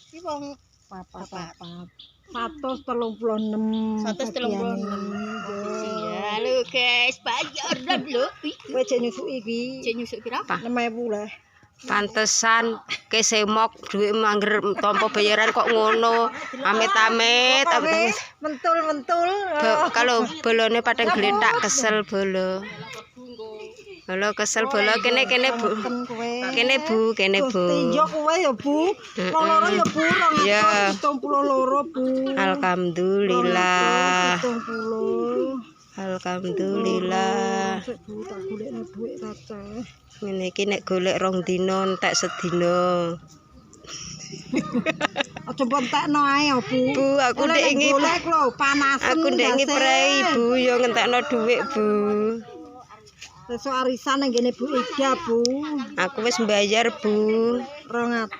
Iki wong 136. Ya lho guys, bayar lho. Kowe jek nyusuk iki. Cek nyusuk pira? 6.000 lah. Pantesan kesemok duit mangger tompo bayaran kok ngono. Amit-amit. Mentul-mentul. Kalau bolone padang gletak kesel bolo. Bolo kesel bolo kene Bu. Kene Bu. Tinjok kowe ya Bu. Wong loro ya Bu, 272 Bu. Alhamdulillah. 270. Alhamdulillah. Bu tak golekno dhuwit kaca. Ngene iki nek golek rong dina entek sedina. Aja entekno ae ya Bu. Bu, aku ndek ingi golek lho, panasen. aku ndek ingi prei Bu, yo ngentekno dhuwit Bu. Sesuk arisan nang ngene Bu Ida Bu. Aku wis mbayar Bu. 200.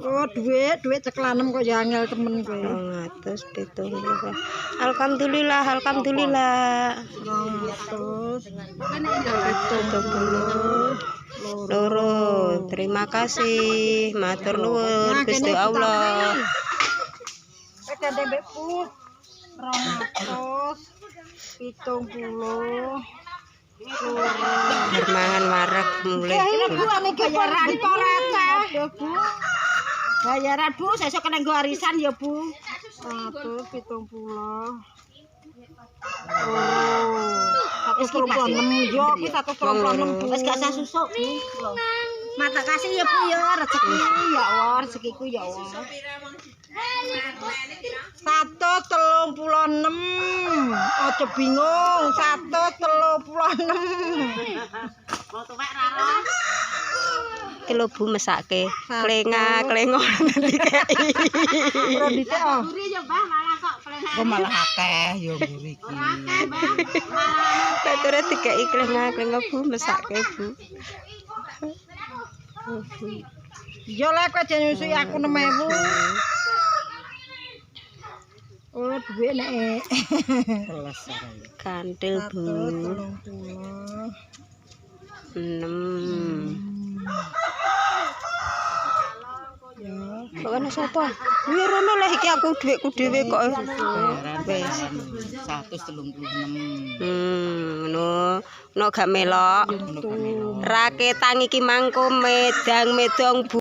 Oh, duit ceklanem kok ya angel temen kowe. 270. Alhamdulillah, alhamdulillah. 270. Loro, terima kasih, matur nuwun Gusti Allah. Ada debek Bu. 270. Mangan warak mulai. Bu ane bayaran kok receh. Bu. Bayaran Bu, sesuk kena nggo arisan ya Bu. 170. Oh. 136 yo, iki 136 Wis gak usah susuk Bu. Mata kasih ya Bu ya, rezeki ya Allah, rezekiku ya Allah. 136. Aja bingung, 136. Kilo Bu mesake. Klenga-klengo nanti kei. Rodite oh. Kok malah akeh ya mburi iki. Bature dikei klenga-klengo Bu mesake Bu. Yo lek kowe nyusui aku 6.000. Oh, duit nek. Kantil Bu. 6. Kok ana sapa? Kuwi rono leh iki aku dhuwitku dhewe kok. Wis 136. No gak melok. Raketan iki mangko medang medong Bu.